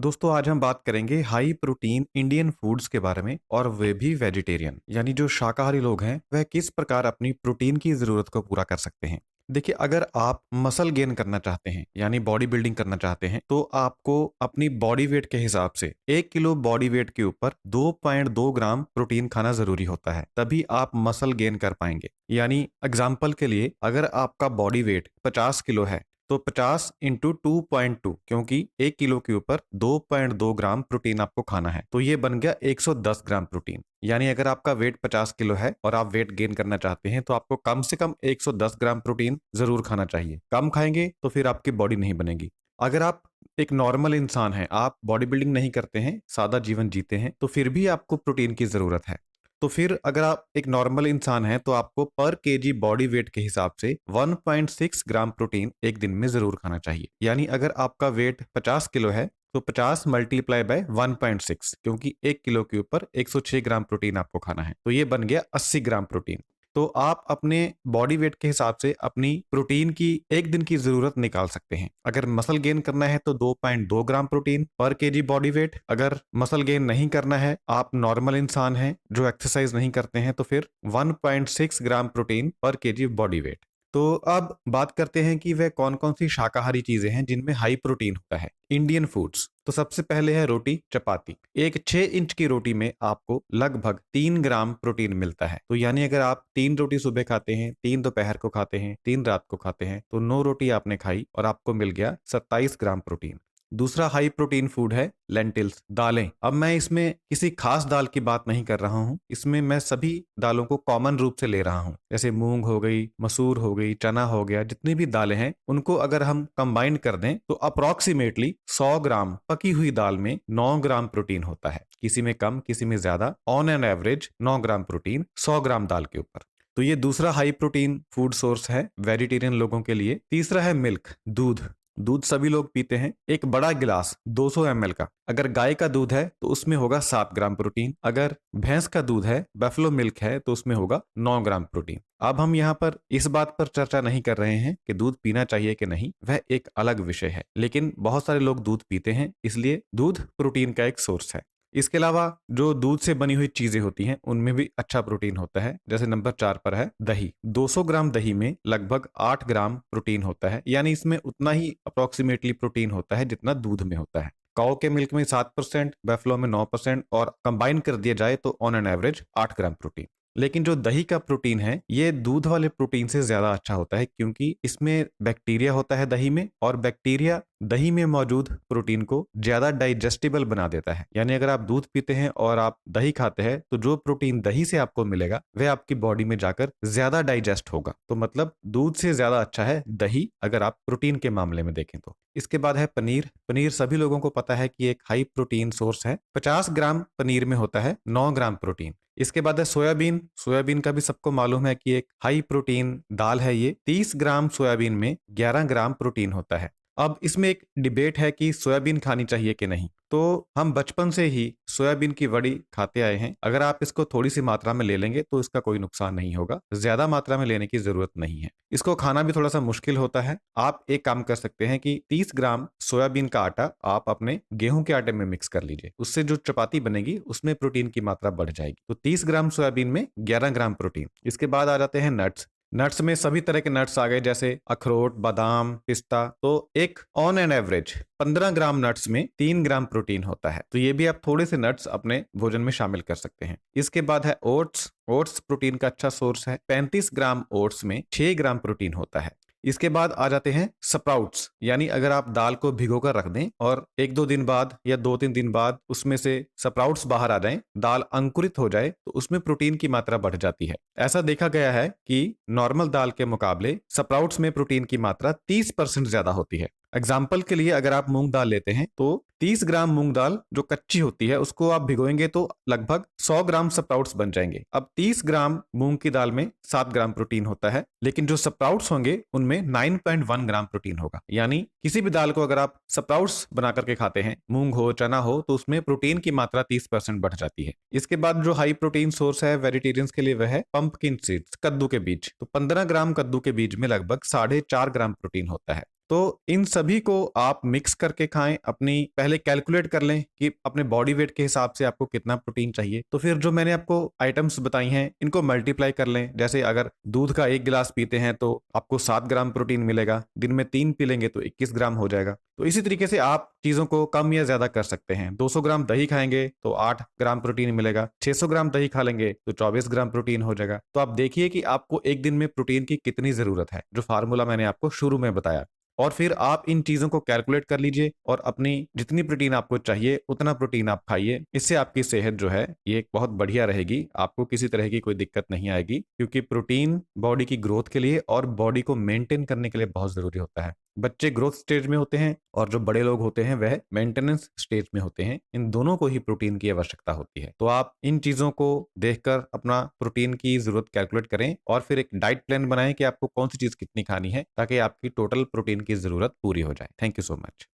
दोस्तों आज हम बात करेंगे हाई प्रोटीन इंडियन फूड्स के बारे में और वे भी वेजिटेरियन यानी जो शाकाहारी लोग हैं वह किस प्रकार अपनी प्रोटीन की जरूरत को पूरा कर सकते हैं। देखिए अगर आप मसल गेन करना चाहते हैं यानी बॉडी बिल्डिंग करना चाहते हैं तो आपको अपनी बॉडी वेट के हिसाब से 1 किलो बॉडी वेट के ऊपर 2.2 ग्राम प्रोटीन खाना जरूरी होता है, तभी आप मसल गेन कर पाएंगे। यानी एग्जाम्पल के लिए अगर आपका बॉडी वेट 50 किलो है तो 50 इंटू 2.2, क्योंकि 1 किलो के ऊपर 2.2 ग्राम प्रोटीन आपको खाना है तो ये बन गया 110 ग्राम प्रोटीन। यानी अगर आपका वेट 50 किलो है और आप वेट गेन करना चाहते हैं तो आपको कम से कम 110 ग्राम प्रोटीन जरूर खाना चाहिए। कम खाएंगे तो फिर आपकी बॉडी नहीं बनेगी। अगर आप एक नॉर्मल इंसान हैं, आप बॉडी बिल्डिंग नहीं करते हैं, सादा जीवन जीते हैं, तो फिर भी आपको प्रोटीन की जरूरत है। तो फिर अगर आप एक नॉर्मल इंसान हैं तो आपको पर केजी बॉडी वेट के हिसाब से 1.6 ग्राम प्रोटीन एक दिन में जरूर खाना चाहिए। यानी अगर आपका वेट 50 किलो है तो 50 मल्टीप्लाई बाय 1.6, क्योंकि 1 किलो के ऊपर 106 ग्राम प्रोटीन आपको खाना है तो ये बन गया 80 ग्राम प्रोटीन। तो आप अपने बॉडी वेट के हिसाब से अपनी प्रोटीन की एक दिन की जरूरत निकाल सकते हैं। अगर मसल गेन करना है तो 2.2 ग्राम प्रोटीन पर केजी बॉडी वेट। अगर मसल गेन नहीं करना है, आप नॉर्मल इंसान हैं जो एक्सरसाइज नहीं करते हैं, तो फिर 1.6 ग्राम प्रोटीन पर केजी बॉडी वेट। तो अब बात करते हैं कि वह कौन कौन सी शाकाहारी चीजें हैं जिनमें हाई प्रोटीन होता है। इंडियन फूड्स तो सबसे पहले है रोटी चपाती। एक 6 इंच की रोटी में आपको लगभग 3 ग्राम प्रोटीन मिलता है। तो यानी अगर आप 3 रोटी सुबह खाते हैं, 3 दोपहर को खाते हैं, 3 रात को खाते हैं, तो 9 रोटी आपने खाई और आपको मिल गया 27 ग्राम प्रोटीन। दूसरा हाई प्रोटीन फूड है लेंटिल्स, दालें। अब मैं इसमें किसी खास दाल की बात नहीं कर रहा हूं, इसमें मैं सभी दालों को कॉमन रूप से ले रहा हूं। जैसे मूंग हो गई, मसूर हो गई, चना हो गया, जितनी भी दालें हैं उनको अगर हम कंबाइन कर दें तो अप्रोक्सीमेटली 100 ग्राम पकी हुई दाल में 9 ग्राम प्रोटीन होता है। किसी में कम, किसी में ज्यादा, on an average 9 gram protein 100 ग्राम दाल के ऊपर। तो ये दूसरा हाई प्रोटीन फूड सोर्स है वेजिटेरियन लोगों के लिए। तीसरा है मिल्क, दूध। दूध सभी लोग पीते हैं। एक बड़ा गिलास 200 ml का अगर गाय का दूध है तो उसमें होगा 7 ग्राम प्रोटीन। अगर भैंस का दूध है, बैफलो मिल्क है, तो उसमें होगा 9 ग्राम प्रोटीन। अब हम यहाँ पर इस बात पर चर्चा नहीं कर रहे हैं कि दूध पीना चाहिए कि नहीं, वह एक अलग विषय है, लेकिन बहुत सारे लोग दूध पीते हैं, इसलिए दूध प्रोटीन का एक सोर्स है। इसके अलावा जो दूध से बनी हुई चीजें होती हैं उनमें भी अच्छा प्रोटीन होता है। जैसे नंबर 4 पर है दही। 200 ग्राम दही में लगभग 8 ग्राम प्रोटीन होता है। यानी इसमें उतना ही अप्रोक्सीमेटली प्रोटीन होता है जितना दूध में होता है। काऊ के मिल्क में 7%, बैफलो में 9%, और कंबाइन कर दिया जाए तो on an average 8 gram protein. लेकिन जो दही का प्रोटीन है ये दूध वाले प्रोटीन से ज्यादा अच्छा होता है, क्योंकि इसमें बैक्टीरिया होता है दही में, और बैक्टीरिया दही में मौजूद प्रोटीन को ज्यादा डाइजेस्टिबल बना देता है। यानी अगर आप दूध पीते हैं और आप दही खाते हैं तो जो प्रोटीन दही से आपको मिलेगा वह आपकी बॉडी में जाकर ज्यादा डाइजेस्ट होगा। तो मतलब दूध से ज्यादा अच्छा है दही अगर आप प्रोटीन के मामले में देखें तो। इसके बाद है पनीर। पनीर सभी लोगों को पता है कि एक हाई प्रोटीन सोर्स है। 50 ग्राम पनीर में होता है 9 ग्राम प्रोटीन। इसके बाद है सोयाबीन। सोयाबीन का भी सबको मालूम है कि एक हाई प्रोटीन दाल है ये। 30 ग्राम सोयाबीन में 11 ग्राम प्रोटीन होता है। अब इसमें एक डिबेट है कि सोयाबीन खानी चाहिए कि नहीं। तो हम बचपन से ही सोयाबीन की वड़ी खाते आए हैं। अगर आप इसको थोड़ी सी मात्रा में ले लेंगे तो इसका कोई नुकसान नहीं होगा, ज्यादा मात्रा में लेने की जरूरत नहीं है। इसको खाना भी थोड़ा सा मुश्किल होता है। आप एक काम कर सकते हैं कि 30 ग्राम सोयाबीन का आटा आप अपने गेहूं के आटे में मिक्स कर लीजिए, उससे जो चपाती बनेगी उसमें प्रोटीन की मात्रा बढ़ जाएगी। तो 30 ग्राम सोयाबीन में 11 ग्राम प्रोटीन। इसके बाद आ जाते हैं नट्स। नट्स में सभी तरह के नट्स आ गए, जैसे अखरोट, बादाम, पिस्ता। तो एक on an average 15 gram nuts में 3 ग्राम प्रोटीन होता है। तो ये भी आप थोड़े से नट्स अपने भोजन में शामिल कर सकते हैं। इसके बाद है ओट्स। ओट्स प्रोटीन का अच्छा सोर्स है। 35 ग्राम ओट्स में 6 ग्राम प्रोटीन होता है। इसके बाद आ जाते हैं स्प्राउट्स। यानी अगर आप दाल को भिगो कर रख दें और 1-2 दिन बाद या 2-3 दिन बाद उसमें से स्प्राउट्स बाहर आ जाएं, दाल अंकुरित हो जाए, तो उसमें प्रोटीन की मात्रा बढ़ जाती है। ऐसा देखा गया है कि नॉर्मल दाल के मुकाबले स्प्राउट्स में प्रोटीन की मात्रा 30% ज्यादा होती है। एग्जाम्पल के लिए अगर आप मूंग दाल लेते हैं तो 30 ग्राम मूंग दाल जो कच्ची होती है उसको आप भिगोएंगे तो लगभग 100 ग्राम स्प्राउट्स बन जाएंगे। अब 30 ग्राम मूंग की दाल में 7 ग्राम प्रोटीन होता है, लेकिन जो स्प्राउट्स होंगे उनमें 9.1 ग्राम प्रोटीन होगा। यानी किसी भी दाल को अगर आप स्प्राउट्स बना करके खाते हैं, मूंग हो, चना हो, तो उसमें प्रोटीन की मात्रा 30% बढ़ जाती है। इसके बाद जो हाई प्रोटीन सोर्स है वेजिटेरियंस के लिए वह है पंपकिन सीड्स, कद्दू के बीज। तो 15 ग्राम कद्दू के बीज में लगभग 4.5 ग्राम प्रोटीन होता है। तो इन सभी को आप मिक्स करके खाएं, अपनी पहले कैलकुलेट कर लें कि अपने बॉडी वेट के हिसाब से आपको कितना प्रोटीन चाहिए। तो फिर जो मैंने आपको आइटम्स बताई हैं इनको मल्टीप्लाई कर लें। जैसे अगर दूध का 1 गिलास पीते हैं तो आपको 7 ग्राम प्रोटीन मिलेगा, दिन में 3 पी लेंगे तो 21 ग्राम हो जाएगा। तो इसी तरीके से आप चीजों को कम या ज्यादा कर सकते हैं। 200 ग्राम दही खाएंगे तो 8 ग्राम प्रोटीन मिलेगा, 600 ग्राम दही खा लेंगे तो 24 ग्राम प्रोटीन हो जाएगा। तो आप देखिए कि आपको एक दिन में प्रोटीन की कितनी जरूरत है, जो फार्मूला मैंने आपको शुरू में बताया। और फिर आप इन चीजों को कैलकुलेट कर लीजिए और अपनी जितनी प्रोटीन आपको चाहिए उतना प्रोटीन आप खाइए। इससे आपकी सेहत जो है ये बहुत बढ़िया रहेगी, आपको किसी तरह की कोई दिक्कत नहीं आएगी, क्योंकि प्रोटीन बॉडी की ग्रोथ के लिए और बॉडी को मेंटेन करने के लिए बहुत जरूरी होता है। बच्चे ग्रोथ स्टेज में होते हैं और जो बड़े लोग होते हैं वह मेंटेनेंस स्टेज में होते हैं। इन दोनों को ही प्रोटीन की आवश्यकता होती है। तो आप इन चीजों को देखकर अपना प्रोटीन की जरूरत कैलकुलेट करें और फिर एक डाइट प्लान बनाएं कि आपको कौन सी चीज कितनी खानी है, ताकि आपकी टोटल प्रोटीन की जरूरत पूरी हो जाए। Thank you so much.